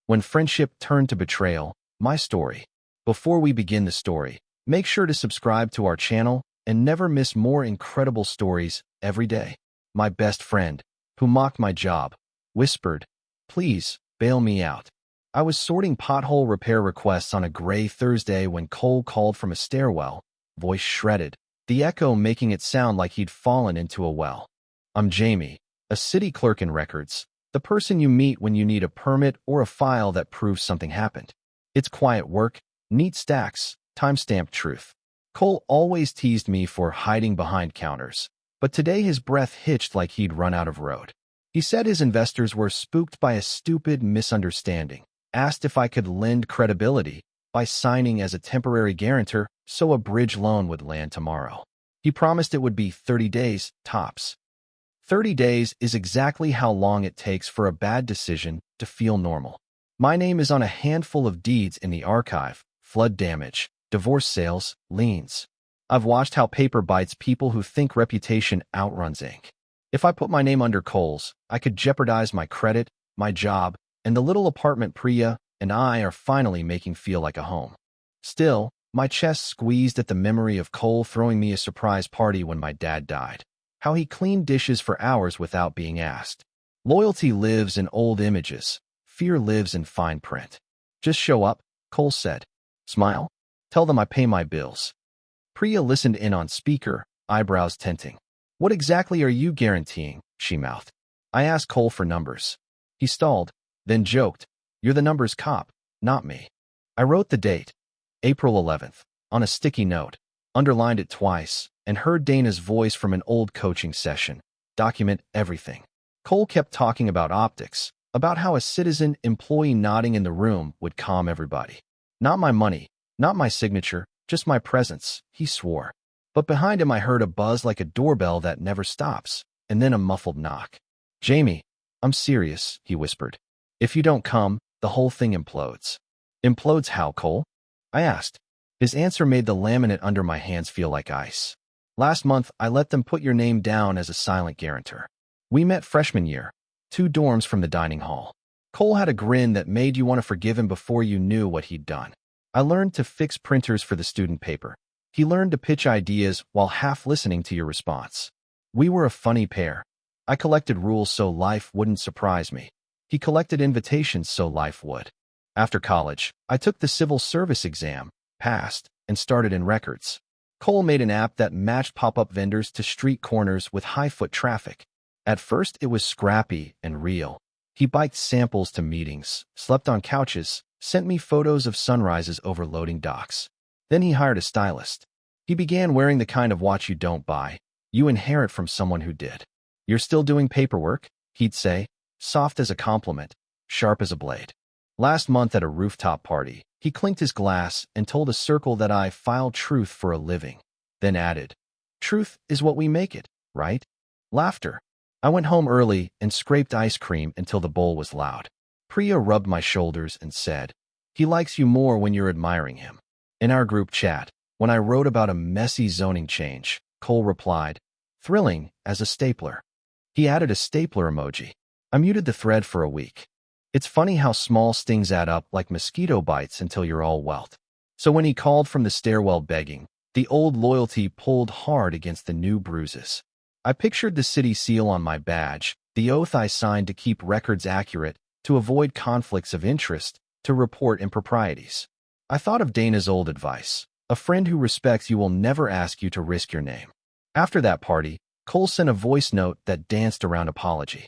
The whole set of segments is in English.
When friendship turned to betrayal, my story. Before we begin the story, make sure to subscribe to our channel and never miss more incredible stories every day. My best friend, who mocked my job, whispered, "Please, bail me out." I was sorting pothole repair requests on a gray Thursday when Cole called from a stairwell, voice shredded, the echo making it sound like he'd fallen into a well. "I'm Jamie, a city clerk in records, the person you meet when you need a permit or a file that proves something happened. It's quiet work, neat stacks, time-stamped truth." Cole always teased me for hiding behind counters, but today his breath hitched like he'd run out of road. He said his investors were spooked by a stupid misunderstanding, asked if I could lend credibility by signing as a temporary guarantor so a bridge loan would land tomorrow. He promised it would be 30 days, tops. 30 days is exactly how long it takes for a bad decision to feel normal. My name is on a handful of deeds in the archive: flood damage, divorce sales, liens. I've watched how paper bites people who think reputation outruns ink. If I put my name under Cole's, I could jeopardize my credit, my job, and the little apartment Priya and I are finally making feel like a home. Still, my chest squeezed at the memory of Cole throwing me a surprise party when my dad died. How he cleaned dishes for hours without being asked. Loyalty lives in old images. Fear lives in fine print. "Just show up," Cole said. "Smile. Tell them I pay my bills." Priya listened in on speaker, eyebrows tenting. "What exactly are you guaranteeing?" she mouthed. I asked Cole for numbers. He stalled, then joked, "You're the numbers cop, not me." I wrote the date, April 11th, on a sticky note, underlined it twice, and heard Dana's voice from an old coaching session. "Document everything." Cole kept talking about optics, about how a citizen employee nodding in the room would calm everybody. "Not my money, not my signature, just my presence," he swore. But behind him I heard a buzz like a doorbell that never stops, and then a muffled knock. "Jamie, I'm serious," he whispered. "If you don't come, the whole thing implodes." "Implodes how, Cole?" I asked. His answer made the laminate under my hands feel like ice. "Last month, I let them put your name down as a silent guarantor. We met freshman year, 2 dorms from the dining hall." Cole had a grin that made you want to forgive him before you knew what he'd done. "I learned to fix printers for the student paper. He learned to pitch ideas while half listening to your response. We were a funny pair. I collected rules so life wouldn't surprise me. He collected invitations so life would." After college, I took the civil service exam, passed, and started in records. Cole made an app that matched pop-up vendors to street corners with high-foot traffic. At first, it was scrappy and real. He biked samples to meetings, slept on couches, sent me photos of sunrises over loading docks. Then he hired a stylist. He began wearing the kind of watch you don't buy, you inherit from someone who did. "You're still doing paperwork?" he'd say, soft as a compliment, sharp as a blade. Last month at a rooftop party, he clinked his glass and told a circle that I file truth for a living, then added, "Truth is what we make it, right?" Laughter. I went home early and scraped ice cream until the bowl was loud. Priya rubbed my shoulders and said, "He likes you more when you're admiring him." In our group chat, when I wrote about a messy zoning change, Cole replied, "Thrilling as a stapler." He added a stapler emoji. I muted the thread for a week. It's funny how small stings add up like mosquito bites until you're all welt. So when he called from the stairwell begging, the old loyalty pulled hard against the new bruises. I pictured the city seal on my badge, the oath I signed to keep records accurate, to avoid conflicts of interest, to report improprieties. I thought of Dana's old advice: a friend who respects you will never ask you to risk your name. After that party, Cole sent a voice note that danced around apology.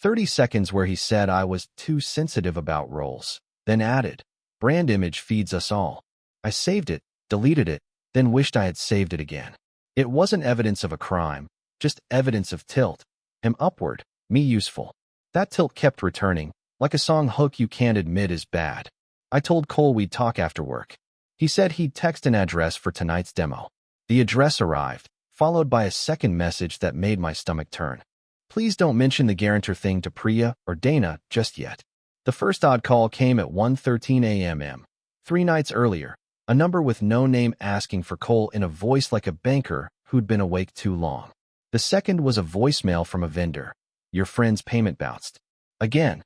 30 seconds where he said I was too sensitive about roles, then added, "Brand image feeds us all." I saved it, deleted it, then wished I had saved it again. It wasn't evidence of a crime, just evidence of tilt. Him upward, me useful. That tilt kept returning, like a song hook you can't admit is bad. I told Cole we'd talk after work. He said he'd text an address for tonight's demo. The address arrived, followed by a second message that made my stomach turn. "Please don't mention the guarantor thing to Priya or Dana just yet." The first odd call came at 1:13 a.m. 3 nights earlier, a number with no name asking for Cole in a voice like a banker who'd been awake too long. The second was a voicemail from a vendor. "Your friend's payment bounced." Again.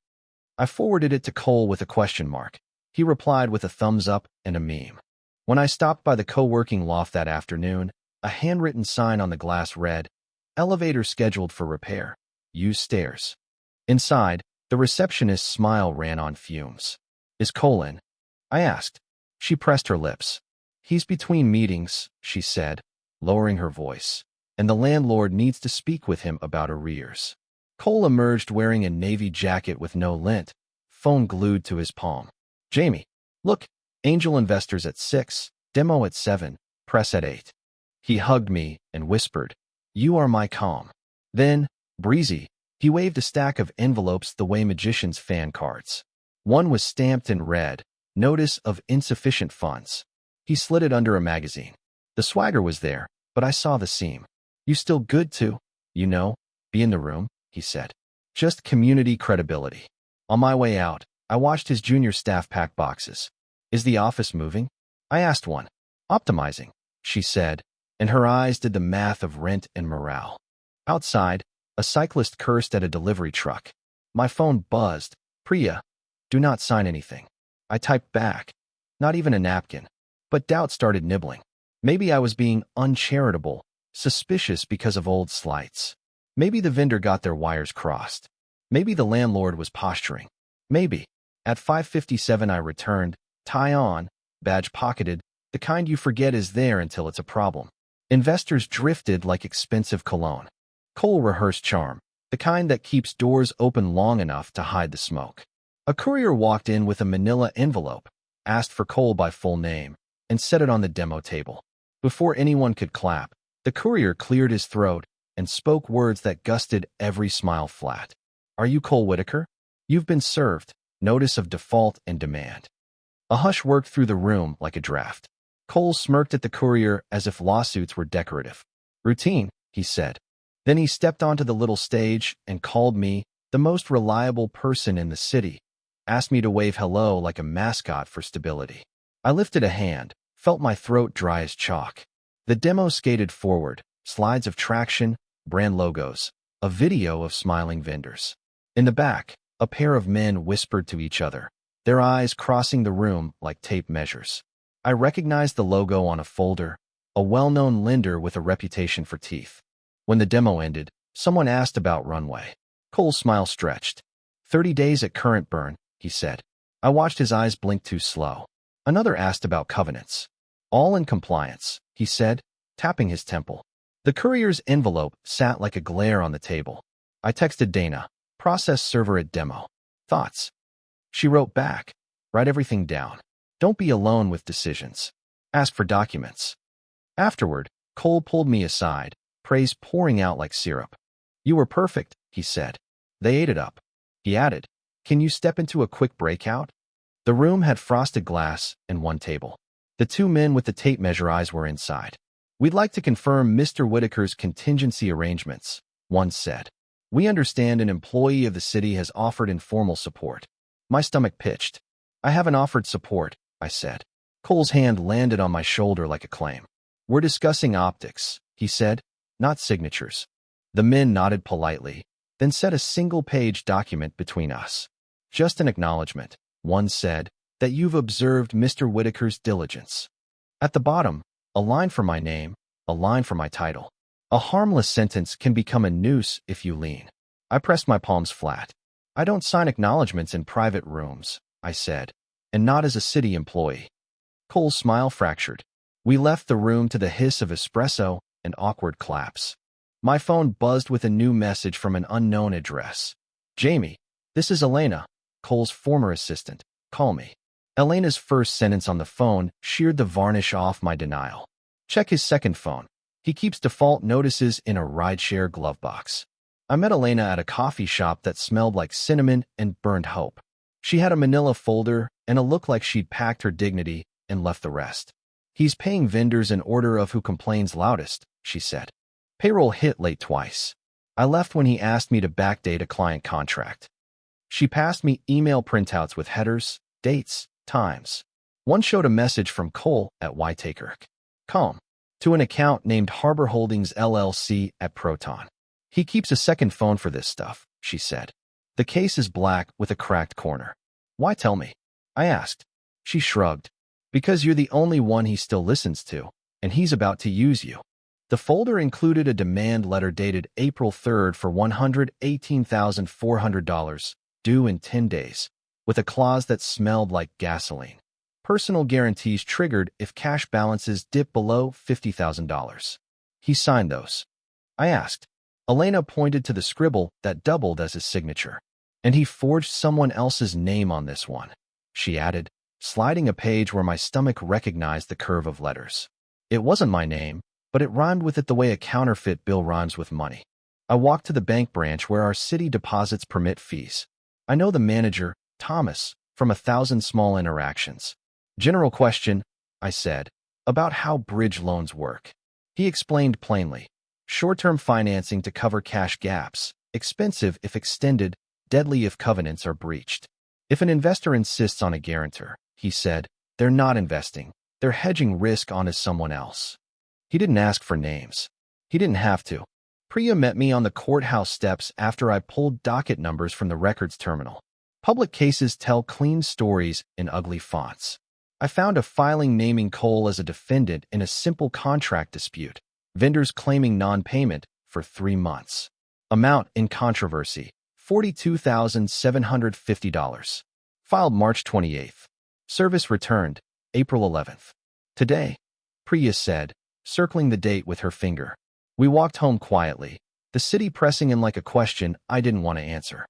I forwarded it to Cole with a question mark. He replied with a thumbs up and a meme. When I stopped by the co-working loft that afternoon, a handwritten sign on the glass read, "Elevator scheduled for repair. Use stairs." Inside, the receptionist's smile ran on fumes. "Is Cole in?" I asked. She pressed her lips. "He's between meetings," she said, lowering her voice, "and the landlord needs to speak with him about arrears." Cole emerged wearing a navy jacket with no lint, phone glued to his palm. "Jamie, look, angel investors at 6, demo at 7, press at 8. He hugged me and whispered, "You are my calm." Then, breezy, he waved a stack of envelopes the way magicians fan cards. One was stamped in red, "Notice of insufficient funds." He slid it under a magazine. The swagger was there, but I saw the seam. "You still good to, be in the room," he said. "Just community credibility." On my way out, I watched his junior staff pack boxes. "Is the office moving?" I asked one. "Optimizing," she said, and her eyes did the math of rent and morale. Outside, a cyclist cursed at a delivery truck. My phone buzzed. "Priya, do not sign anything." I typed back, "Not even a napkin." But doubt started nibbling. Maybe I was being uncharitable, suspicious because of old slights. Maybe the vendor got their wires crossed. Maybe the landlord was posturing. Maybe. At 5:57 I returned, tie on, badge pocketed, the kind you forget is there until it's a problem. Investors drifted like expensive cologne. Cole rehearsed charm, the kind that keeps doors open long enough to hide the smoke. A courier walked in with a manila envelope, asked for Cole by full name, and set it on the demo table. Before anyone could clap, the courier cleared his throat and spoke words that gusted every smile flat. "Are you Cole Whitaker? You've been served. Notice of default and demand." A hush worked through the room like a draft. Cole smirked at the courier as if lawsuits were decorative. "Routine," he said. Then he stepped onto the little stage and called me the most reliable person in the city, asked me to wave hello like a mascot for stability. I lifted a hand, felt my throat dry as chalk. The demo skated forward, slides of traction, brand logos, a video of smiling vendors. In the back, a pair of men whispered to each other, their eyes crossing the room like tape measures. I recognized the logo on a folder, a well-known lender with a reputation for teeth. When the demo ended, someone asked about runway. Cole's smile stretched. 30 days at current burn, he said. I watched his eyes blink too slow. Another asked about covenants. All in compliance, he said, tapping his temple. The courier's envelope sat like a glare on the table. I texted Dana, process server at demo. Thoughts? She wrote back, write everything down. Don't be alone with decisions. Ask for documents. Afterward, Cole pulled me aside, praise pouring out like syrup. You were perfect, he said. They ate it up. He added, can you step into a quick breakout? The room had frosted glass and one table. The two men with the tape measure eyes were inside. We'd like to confirm Mr. Whitaker's contingency arrangements, one said. We understand an employee of the city has offered informal support. My stomach pitched. I haven't offered support, I said. Cole's hand landed on my shoulder like a claim. We're discussing optics, he said, not signatures. The men nodded politely, then set a single-page document between us. Just an acknowledgement, one said, that you've observed Mr. Whitaker's diligence. At the bottom, a line for my name, a line for my title. A harmless sentence can become a noose if you lean. I pressed my palms flat. I don't sign acknowledgments in private rooms, I said, and not as a city employee. Cole's smile fractured. We left the room to the hiss of espresso and awkward claps. My phone buzzed with a new message from an unknown address. Jamie, this is Elena, Cole's former assistant. Call me. Elena's first sentence on the phone sheared the varnish off my denial. Check his second phone. He keeps default notices in a rideshare glove box. I met Elena at a coffee shop that smelled like cinnamon and burned hope. She had a manila folder and a look like she'd packed her dignity and left the rest. He's paying vendors in order of who complains loudest, she said. Payroll hit late twice. I left when he asked me to backdate a client contract. She passed me email printouts with headers, dates, times. One showed a message from Cole at Whitaker.com to an account named Harbor Holdings LLC at Proton. He keeps a second phone for this stuff, she said. The case is black with a cracked corner. Why tell me? I asked. She shrugged. Because you're the only one he still listens to, and he's about to use you. The folder included a demand letter dated April 3rd for $118,400, due in 10 days, with a clause that smelled like gasoline. Personal guarantees triggered if cash balances dip below $50,000. He signed those. I asked. Elena pointed to the scribble that doubled as his signature. And he forged someone else's name on this one, she added, sliding a page where my stomach recognized the curve of letters. It wasn't my name, but it rhymed with it the way a counterfeit bill rhymes with money. I walked to the bank branch where our city deposits permit fees. I know the manager, Thomas, from 1,000 small interactions. General question, I said, about how bridge loans work. He explained plainly. Short-term financing to cover cash gaps, expensive if extended, deadly if covenants are breached. If an investor insists on a guarantor, he said, they're not investing, they're hedging risk onto someone else. He didn't ask for names. He didn't have to. Priya met me on the courthouse steps after I pulled docket numbers from the records terminal. Public cases tell clean stories in ugly fonts. I found a filing naming Cole as a defendant in a simple contract dispute. Vendors claiming non-payment for 3 months. Amount in controversy, $42,750. Filed March 28th. Service returned, April 11th. Today, Priya said, circling the date with her finger. We walked home quietly, the city pressing in like a question I didn't want to answer.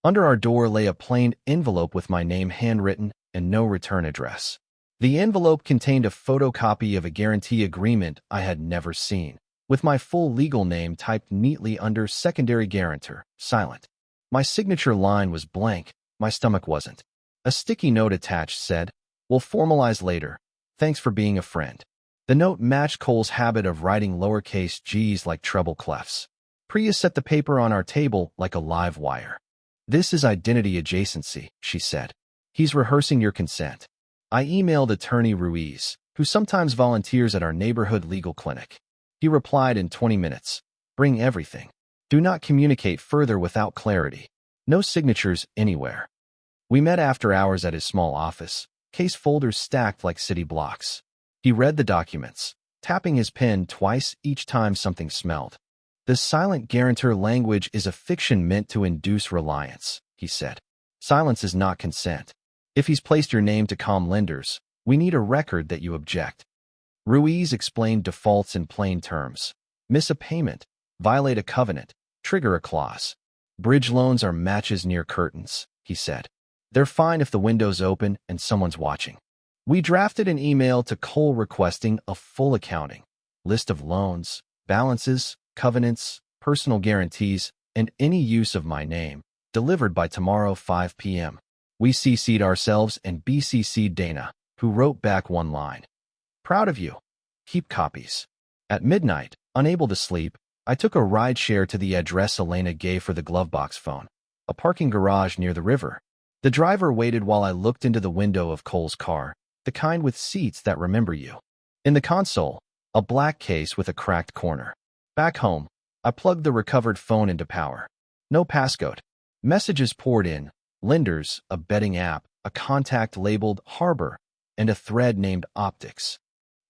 Under our door lay a plain envelope with my name handwritten and no return address. The envelope contained a photocopy of a guarantee agreement I had never seen, with my full legal name typed neatly under secondary guarantor, silent. My signature line was blank, my stomach wasn't. A sticky note attached said, "We'll formalize later. Thanks for being a friend." The note matched Cole's habit of writing lowercase g's like treble clefs. Priya set the paper on our table like a live wire. "This is identity adjacency," she said. "He's rehearsing your consent." I emailed attorney Ruiz, who sometimes volunteers at our neighborhood legal clinic. He replied in 20 minutes. "Bring everything. Do not communicate further without clarity. No signatures anywhere." We met after hours at his small office, case folders stacked like city blocks. He read the documents, tapping his pen twice each time something smelled. "The silent guarantor language is a fiction meant to induce reliance," he said. "Silence is not consent. If he's placed your name to calm lenders, we need a record that you object." Ruiz explained defaults in plain terms. Miss a payment, violate a covenant, trigger a clause. Bridge loans are matches near curtains, he said. They're fine if the window's open and someone's watching. We drafted an email to Cole requesting a full accounting, list of loans, balances, covenants, personal guarantees, and any use of my name, delivered by tomorrow 5 p.m. We CC'd ourselves and BCC'd Dana, who wrote back one line. "Proud of you. Keep copies." At midnight, unable to sleep, I took a ride share to the address Elena gave for the glovebox phone, a parking garage near the river. The driver waited while I looked into the window of Cole's car, the kind with seats that remember you. In the console, a black case with a cracked corner. Back home, I plugged the recovered phone into power. No passcode. Messages poured in. Lenders, a betting app, a contact labeled Harbor, and a thread named Optics.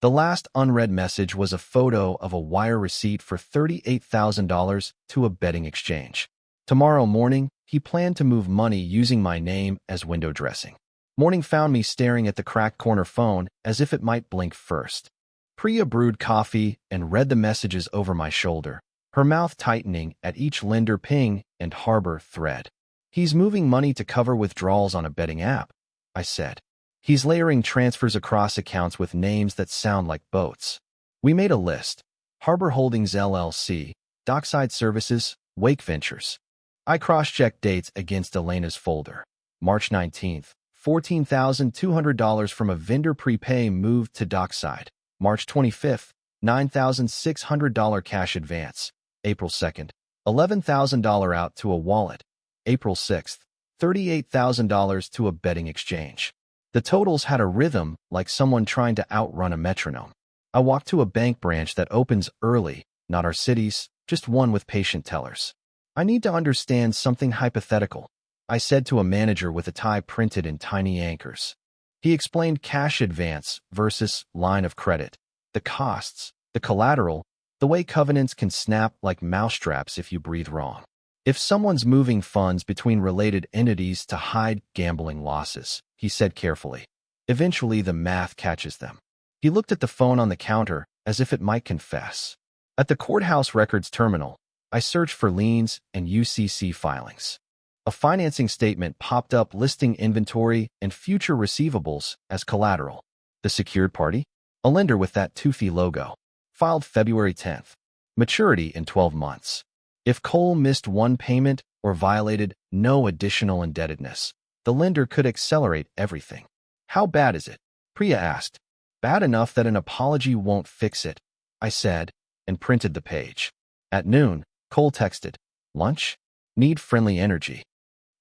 The last unread message was a photo of a wire receipt for $38,000 to a betting exchange. Tomorrow morning, he planned to move money using my name as window dressing. Morning found me staring at the cracked corner phone as if it might blink first. Priya brewed coffee and read the messages over my shoulder, her mouth tightening at each lender ping and Harbor thread. "He's moving money to cover withdrawals on a betting app," I said. "He's layering transfers across accounts with names that sound like boats." We made a list. Harbor Holdings LLC, Dockside Services, Wake Ventures. I cross-checked dates against Elena's folder. March 19th, $14,200 from a vendor prepay moved to Dockside. March 25th, $9,600 cash advance. April 2nd, $11,000 out to a wallet. April 6th, $38,000 to a betting exchange. The totals had a rhythm like someone trying to outrun a metronome. I walked to a bank branch that opens early, not our city's, just one with patient tellers. "I need to understand something hypothetical," I said to a manager with a tie printed in tiny anchors. He explained cash advance versus line of credit, the costs, the collateral, the way covenants can snap like mousetraps if you breathe wrong. If someone's moving funds between related entities to hide gambling losses, he said carefully, eventually the math catches them. He looked at the phone on the counter as if it might confess. At the courthouse records terminal, I searched for liens and UCC filings. A financing statement popped up listing inventory and future receivables as collateral. The secured party? A lender with that toothy logo. Filed February 10th. Maturity in 12 months. If Cole missed one payment or violated no additional indebtedness, the lender could accelerate everything. How bad is it? Priya asked. Bad enough that an apology won't fix it, I said, and printed the page. At noon, Cole texted, lunch? Need friendly energy.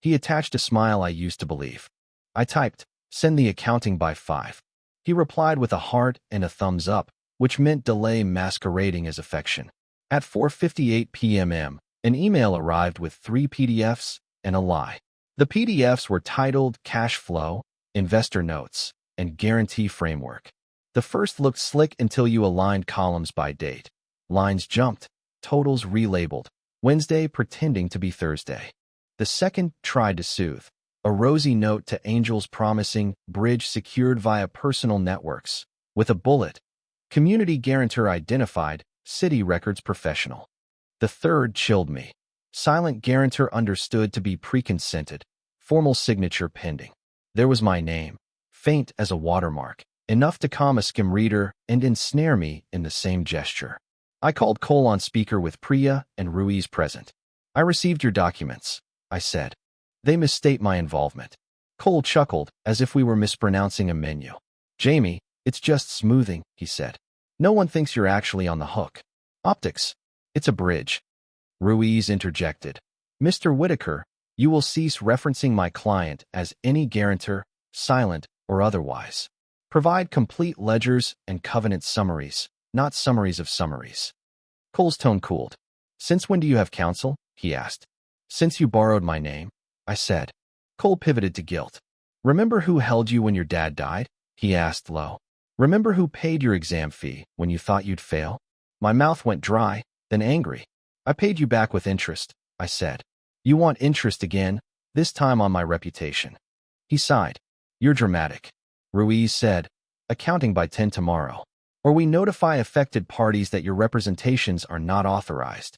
He attached a smile I used to believe. I typed, send the accounting by 5. He replied with a heart and a thumbs up, which meant delay masquerading as affection. At 4:58 p.m. an email arrived with 3 PDFs and a lie. The PDFs were titled Cash Flow, Investor Notes, and Guarantee Framework. The first looked slick until you aligned columns by date. Lines jumped, totals relabeled, Wednesday pretending to be Thursday. The second tried to soothe. A rosy note to angels promising bridge secured via personal networks. With a bullet. Community guarantor identified, City Records professional. The third chilled me. Silent guarantor understood to be pre-consented. Formal signature pending. There was my name, faint as a watermark, enough to calm a skim reader and ensnare me in the same gesture. I called Cole on speaker with Priya and Ruiz present. I received your documents, I said. They misstate my involvement. Cole chuckled as if we were mispronouncing a menu. Jamie, it's just smoothing, he said. No one thinks you're actually on the hook. Optics. It's a bridge. Ruiz interjected. Mr. Whitaker, you will cease referencing my client as any guarantor, silent or otherwise. Provide complete ledgers and covenant summaries, not summaries of summaries. Cole's tone cooled. Since when do you have counsel? He asked. Since you borrowed my name, I said. Cole pivoted to guilt. Remember who held you when your dad died? He asked low. Remember who paid your exam fee when you thought you'd fail? My mouth went dry, then angry. I paid you back with interest, I said. You want interest again, this time on my reputation. He sighed. You're dramatic. Ruiz said, accounting by 10 tomorrow. Or we notify affected parties that your representations are not authorized.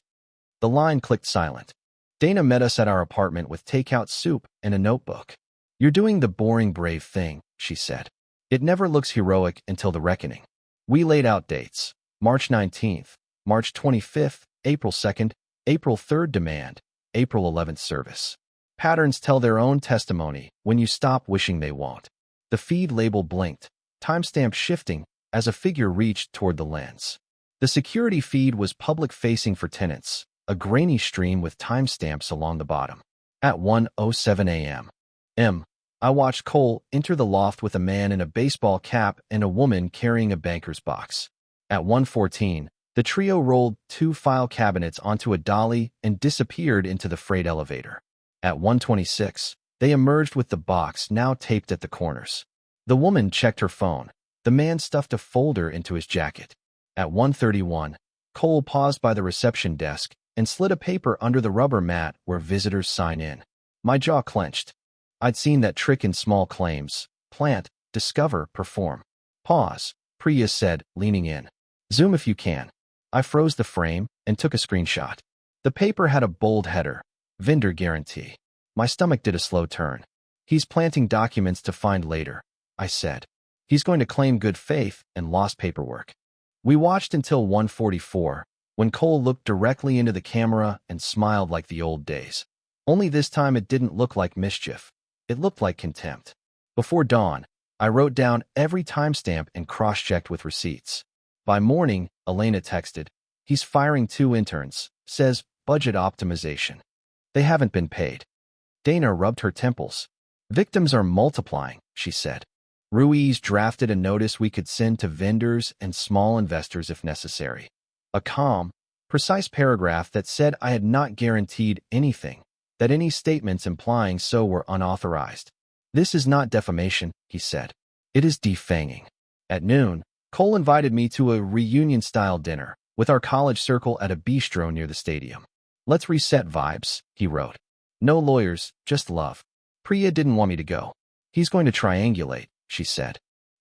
The line clicked silent. Dana met us at our apartment with takeout soup and a notebook. You're doing the boring brave thing, she said. It never looks heroic until the reckoning. We laid out dates. March 19th, March 25th, April 2nd, April 3rd demand, April 11th service. Patterns tell their own testimony when you stop wishing they won't. The feed label blinked, timestamp shifting as a figure reached toward the lens. The security feed was public-facing for tenants, a grainy stream with timestamps along the bottom. At 1:07 a.m. I watched Cole enter the loft with a man in a baseball cap and a woman carrying a banker's box. At 1:14, the trio rolled 2 file cabinets onto a dolly and disappeared into the freight elevator. At 1:26, they emerged with the box now taped at the corners. The woman checked her phone. The man stuffed a folder into his jacket. At 1:31, Cole paused by the reception desk and slid a paper under the rubber mat where visitors sign in. My jaw clenched. I'd seen that trick in small claims. Plant, discover, perform. Pause, Priya said, leaning in. Zoom if you can. I froze the frame and took a screenshot. The paper had a bold header. Vendor guarantee. My stomach did a slow turn. He's planting documents to find later, I said. He's going to claim good faith and lost paperwork. We watched until 1:44, when Cole looked directly into the camera and smiled like the old days. Only this time it didn't look like mischief. It looked like contempt. Before dawn, I wrote down every timestamp and cross-checked with receipts. By morning, Elena texted, he's firing 2 interns, says budget optimization. They haven't been paid. Dana rubbed her temples. Victims are multiplying, she said. Ruiz drafted a notice we could send to vendors and small investors if necessary. A calm, precise paragraph that said I had not guaranteed anything, that any statements implying so were unauthorized. "This is not defamation," he said. "It is defanging." At noon, Cole invited me to a reunion-style dinner with our college circle at a bistro near the stadium. "Let's reset vibes," he wrote. "No lawyers, just love." Priya didn't want me to go. "He's going to triangulate," she said.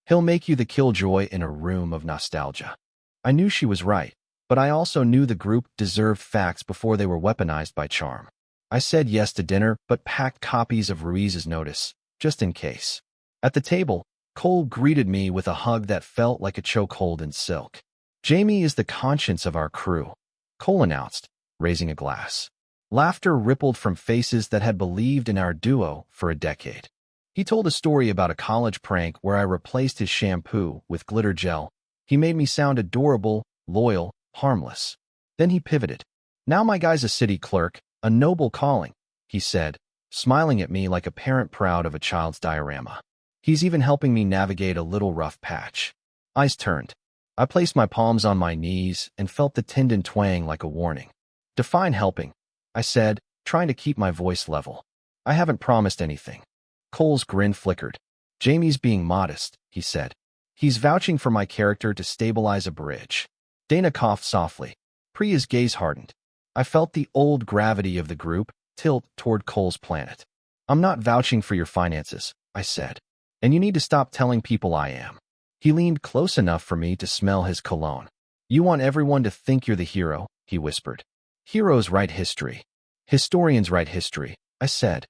"He'll make you the killjoy in a room of nostalgia." I knew she was right, but I also knew the group deserved facts before they were weaponized by charm. I said yes to dinner, but packed copies of Ruiz's notice, just in case. At the table, Cole greeted me with a hug that felt like a chokehold in silk. "Jamie is the conscience of our crew," Cole announced, raising a glass. Laughter rippled from faces that had believed in our duo for a decade. He told a story about a college prank where I replaced his shampoo with glitter gel. He made me sound adorable, loyal, harmless. Then he pivoted. "Now my guy's a city clerk, a noble calling," he said, smiling at me like a parent proud of a child's diorama. "He's even helping me navigate a little rough patch." Eyes turned. I placed my palms on my knees and felt the tendon twang like a warning. "Define helping," I said, trying to keep my voice level. "I haven't promised anything." Cole's grin flickered. "Jamie's being modest," he said. "He's vouching for my character to stabilize a bridge." Dana coughed softly. Priya's gaze hardened. I felt the old gravity of the group tilt toward Cole's planet. "I'm not vouching for your finances," I said. "And you need to stop telling people I am." He leaned close enough for me to smell his cologne. "You want everyone to think you're the hero," he whispered. "Heroes write history. Historians write history," I said.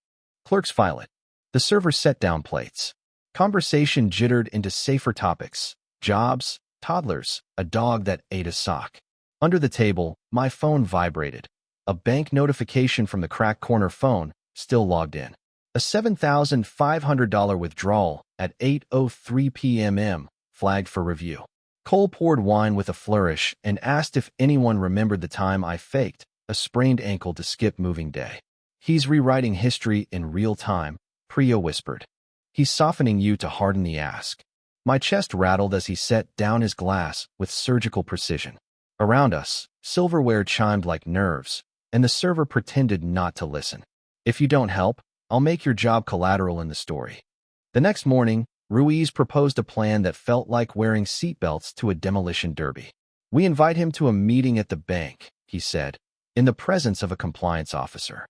"Clerks file it." The server set down plates. Conversation jittered into safer topics: jobs, toddlers, a dog that ate a sock. Under the table, my phone vibrated. A bank notification from the crack corner phone, still logged in. A $7,500 withdrawal at 8:03 p.m. flagged for review. Cole poured wine with a flourish and asked if anyone remembered the time I faked a sprained ankle to skip moving day. "He's rewriting history in real time," Priya whispered. "He's softening you to harden the ask." My chest rattled as he set down his glass with surgical precision. Around us, silverware chimed like nerves, and the server pretended not to listen. "If you don't help, I'll make your job collateral in the story." The next morning, Ruiz proposed a plan that felt like wearing seatbelts to a demolition derby. "We invite him to a meeting at the bank," he said, in the presence of a compliance officer.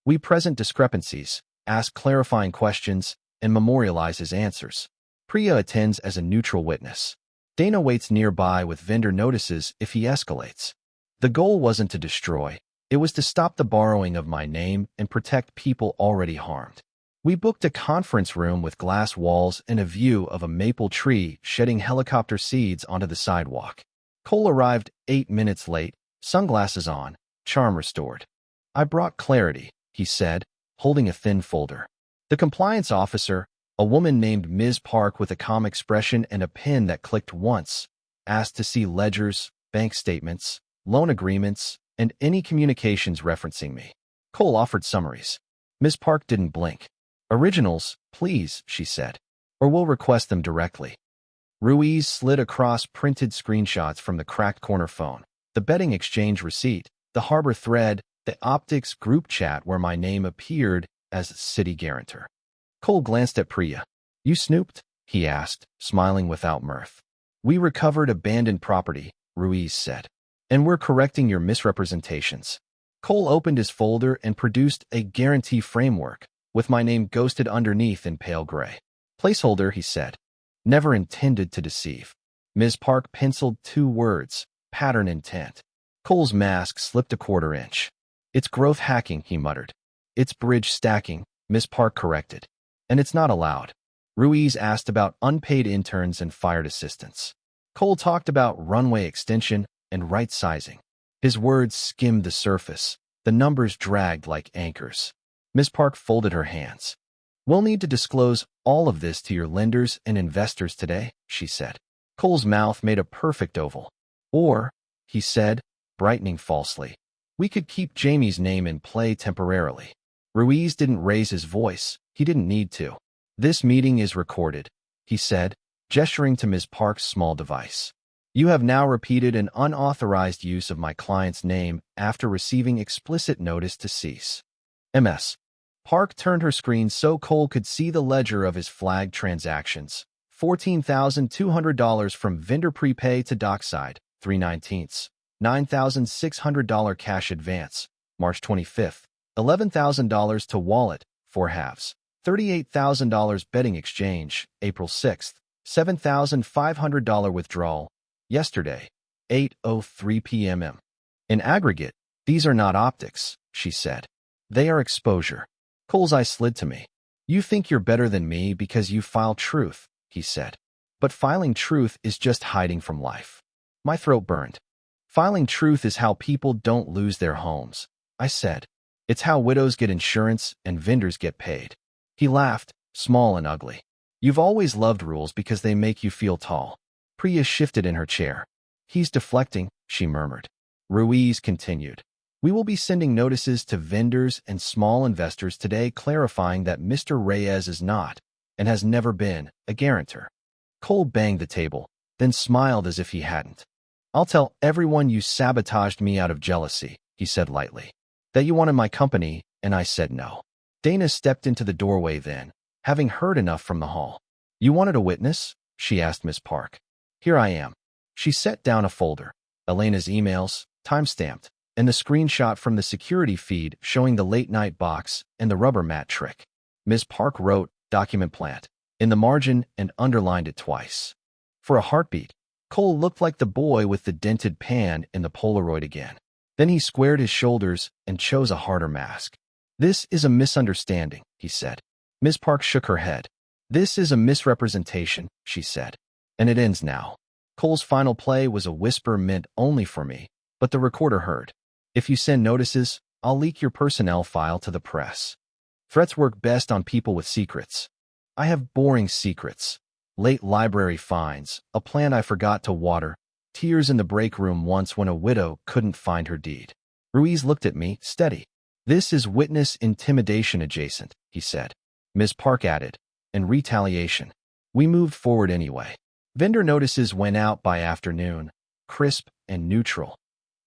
"We present discrepancies, ask clarifying questions, and memorialize his answers. Priya attends as a neutral witness. Dana waits nearby with vendor notices if he escalates." The goal wasn't to destroy. It was to stop the borrowing of my name and protect people already harmed. We booked a conference room with glass walls and a view of a maple tree shedding helicopter seeds onto the sidewalk. Cole arrived 8 minutes late, sunglasses on, charm restored. "I brought clarity," he said, holding a thin folder. The compliance officer, a woman named Ms. Park with a calm expression and a pen that clicked once, asked to see ledgers, bank statements, loan agreements, and any communications referencing me. Cole offered summaries. Ms. Park didn't blink. "Originals, please," she said, "or we'll request them directly." Ruiz slid across printed screenshots from the cracked corner phone, the betting exchange receipt, the harbor thread, the optics group chat where my name appeared as city guarantor. Cole glanced at Priya. "You snooped?" he asked, smiling without mirth. "We recovered abandoned property," Ruiz said. "And we're correcting your misrepresentations." Cole opened his folder and produced a guarantee framework, with my name ghosted underneath in pale gray. "Placeholder," he said. "Never intended to deceive." Ms. Park penciled 2 words, pattern intent. Cole's mask slipped a 1/4 inch. "It's growth hacking," he muttered. "It's bridge stacking," Ms. Park corrected. "And it's not allowed." Ruiz asked about unpaid interns and fired assistants. Cole talked about runway extension and right sizing. His words skimmed the surface. The numbers dragged like anchors. Ms. Park folded her hands. "We'll need to disclose all of this to your lenders and investors today," she said. Cole's mouth made a perfect oval. "Or," he said, brightening falsely, "we could keep Jamie's name in play temporarily." Ruiz didn't raise his voice. He didn't need to. "This meeting is recorded," he said, gesturing to Ms. Park's small device. "You have now repeated an unauthorized use of my client's name after receiving explicit notice to cease." MS. Park turned her screen so Cole could see the ledger of his flagged transactions. $14,200 from vendor prepay to dockside, 3/19. $9,600 cash advance, March 25th. $11,000 to wallet, 4 halves. $38,000 betting exchange, April 6th. $7,500 withdrawal, yesterday, 8:03 p.m. In aggregate, these are not optics, she said. They are exposure. Cole's eye slid to me. You think you're better than me because you file truth, he said. But filing truth is just hiding from life. My throat burned. Filing truth is how people don't lose their homes, I said. It's how widows get insurance and vendors get paid. He laughed, small and ugly. You've always loved rules because they make you feel tall. Priya shifted in her chair. He's deflecting, she murmured. Ruiz continued. We will be sending notices to vendors and small investors today clarifying that Mr. Reyes is not, and has never been, a guarantor. Cole banged the table, then smiled as if he hadn't. I'll tell everyone you sabotaged me out of jealousy, he said lightly. That you wanted my company, and I said no. Dana stepped into the doorway then, having heard enough from the hall. You wanted a witness? She asked Miss Park. Here I am. She set down a folder, Elena's emails, time-stamped, and the screenshot from the security feed showing the late-night box and the rubber mat trick. Ms. Park wrote, document plant, in the margin and underlined it twice. For a heartbeat, Cole looked like the boy with the dented pan in the Polaroid again. Then he squared his shoulders and chose a harder mask. This is a misunderstanding, he said. Ms. Park shook her head. This is a misrepresentation, she said. And it ends now. Cole's final play was a whisper meant only for me, but the recorder heard. If you send notices, I'll leak your personnel file to the press. Threats work best on people with secrets. I have boring secrets. Late library fines, a plant I forgot to water, tears in the break room once when a widow couldn't find her deed. Ruiz looked at me, steady. This is witness intimidation adjacent, he said. Ms. Park added, and retaliation. We moved forward anyway. Vendor notices went out by afternoon, crisp and neutral.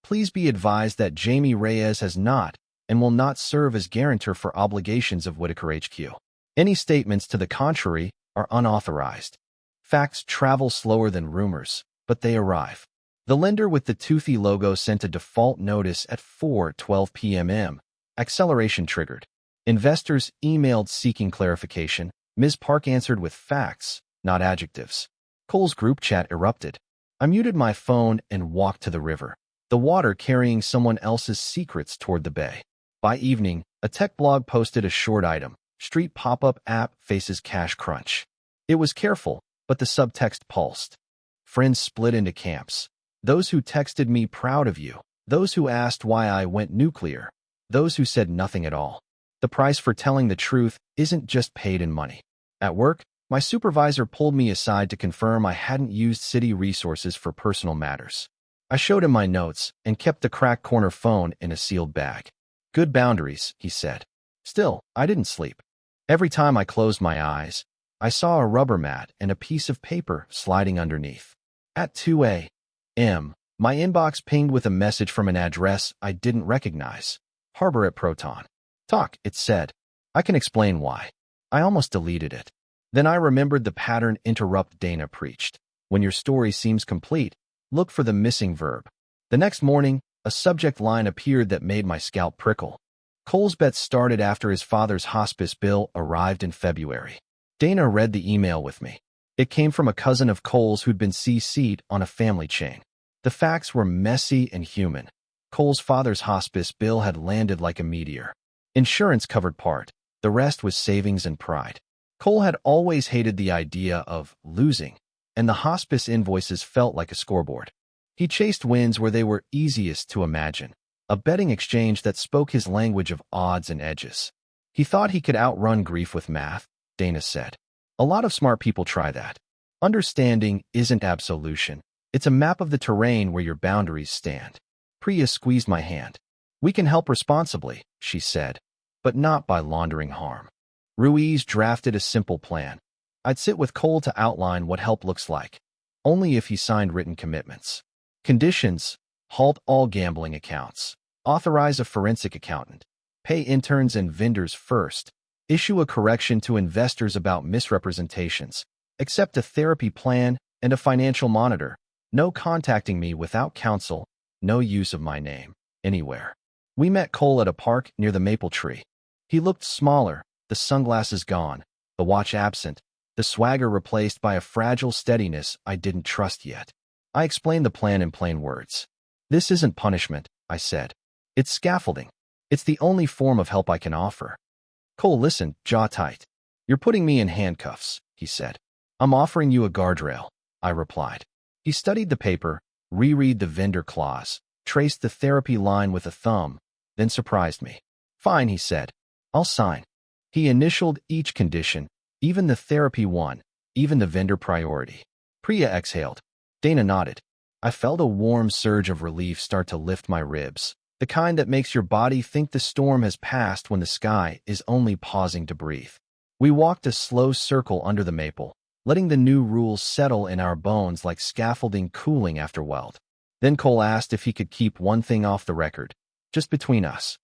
Please be advised that Jamie Reyes has not and will not serve as guarantor for obligations of Whitaker HQ. Any statements to the contrary are unauthorized. Facts travel slower than rumors, but they arrive. The lender with the toothy logo sent a default notice at 4:12 p.m. Acceleration triggered. Investors emailed seeking clarification. Ms. Park answered with facts, not adjectives. Cole's group chat erupted. I muted my phone and walked to the river, the water carrying someone else's secrets toward the bay. By evening, a tech blog posted a short item. Street pop-up app faces cash crunch. It was careful, but the subtext pulsed. Friends split into camps. Those who texted me proud of you. Those who asked why I went nuclear. Those who said nothing at all. The price for telling the truth isn't just paid in money. At work, my supervisor pulled me aside to confirm I hadn't used city resources for personal matters. I showed him my notes and kept the crack corner phone in a sealed bag. Good boundaries, he said. Still, I didn't sleep. Every time I closed my eyes, I saw a rubber mat and a piece of paper sliding underneath. At 2 a.m., my inbox pinged with a message from an address I didn't recognize. Harbor at Proton. Talk, it said. I can explain why. I almost deleted it. Then I remembered the pattern interrupt Dana preached. When your story seems complete, look for the missing verb. The next morning, a subject line appeared that made my scalp prickle. Cole's bet started after his father's hospice bill arrived in February. Dana read the email with me. It came from a cousin of Cole's who'd been CC'd on a family chain. The facts were messy and human. Cole's father's hospice bill had landed like a meteor. Insurance covered part. The rest was savings and pride. Cole had always hated the idea of losing, and the hospice invoices felt like a scoreboard. He chased wins where they were easiest to imagine, a betting exchange that spoke his language of odds and edges. He thought he could outrun grief with math, Dana said. A lot of smart people try that. Understanding isn't absolution. It's a map of the terrain where your boundaries stand. Priya squeezed my hand. We can help responsibly, she said, but not by laundering harm. Ruiz drafted a simple plan. I'd sit with Cole to outline what help looks like, only if he signed written commitments. Conditions: halt all gambling accounts, authorize a forensic accountant, Pay interns and vendors first. Issue a correction to investors about misrepresentations. Accept a therapy plan and a financial monitor. No contacting me without counsel. No use of my name anywhere. We met Cole at a park near the maple tree. He looked smaller, the sunglasses gone, the watch absent, the swagger replaced by a fragile steadiness I didn't trust yet. I explained the plan in plain words. This isn't punishment, I said. It's scaffolding. It's the only form of help I can offer. Cole listened, jaw tight. You're putting me in handcuffs, he said. I'm offering you a guardrail, I replied. He studied the paper, reread the vendor clause, traced the therapy line with a thumb, then surprised me. Fine, he said. I'll sign. He initialed each condition, even the therapy one, even the vendor priority. Priya exhaled. Dana nodded. I felt a warm surge of relief start to lift my ribs, the kind that makes your body think the storm has passed when the sky is only pausing to breathe. We walked a slow circle under the maple, letting the new rules settle in our bones like scaffolding cooling after weld. Then Cole asked if he could keep one thing off the record, just between us.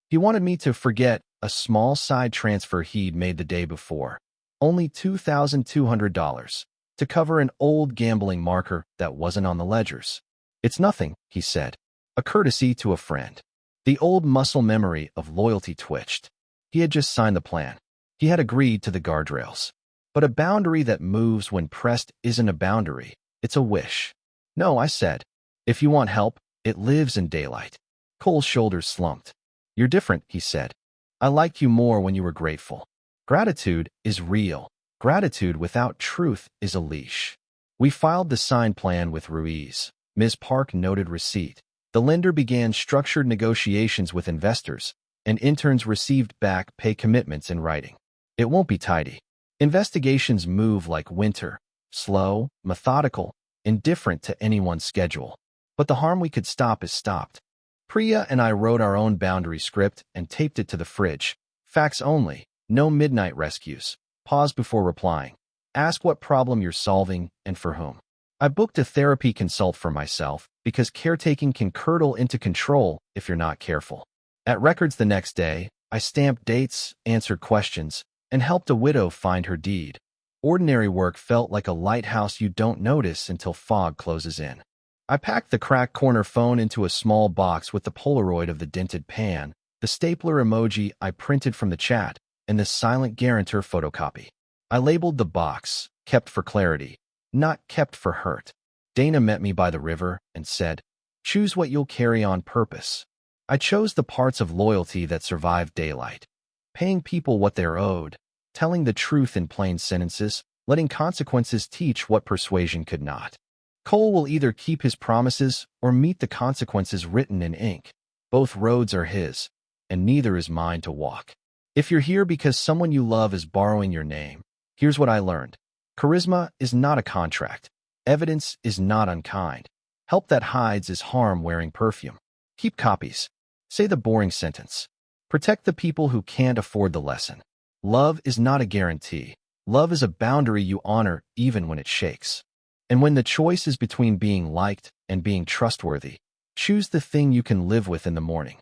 He wanted me to forget a small side transfer he'd made the day before, only $2,200, to cover an old gambling marker that wasn't on the ledgers. It's nothing, he said, a courtesy to a friend. The old muscle memory of loyalty twitched. He had just signed the plan. He had agreed to the guardrails. But a boundary that moves when pressed isn't a boundary, it's a wish. No, I said. If you want help, it lives in daylight. Cole's shoulders slumped. You're different, he said. I liked you more when you were grateful. Gratitude is real. Gratitude without truth is a leash. We filed the signed plan with Ruiz. Ms. Park noted receipt. The lender began structured negotiations with investors, and interns received back pay commitments in writing. It won't be tidy. Investigations move like winter, slow, methodical, indifferent to anyone's schedule. But the harm we could stop is stopped. Priya and I wrote our own boundary script and taped it to the fridge. Facts only, no midnight rescues. Pause before replying. Ask what problem you're solving and for whom. I booked a therapy consult for myself because caretaking can curdle into control if you're not careful. At records the next day, I stamped dates, answered questions, and helped a widow find her deed. Ordinary work felt like a lighthouse you don't notice until fog closes in. I packed the cracked corner phone into a small box with the Polaroid of the dented pan, the stapler emoji I printed from the chat, and the silent guarantor photocopy. I labeled the box, kept for clarity, not kept for hurt. Dana met me by the river and said, choose what you'll carry on purpose. I chose the parts of loyalty that survive daylight. Paying people what they're owed, telling the truth in plain sentences, letting consequences teach what persuasion could not. Cole will either keep his promises or meet the consequences written in ink. Both roads are his, and neither is mine to walk. If you're here because someone you love is borrowing your name, here's what I learned. Charisma is not a contract. Evidence is not unkind. Help that hides is harm wearing perfume. Keep copies. Say the boring sentence. Protect the people who can't afford the lesson. Love is not a guarantee. Love is a boundary you honor even when it shakes. And when the choice is between being liked and being trustworthy, choose the thing you can live with in the morning.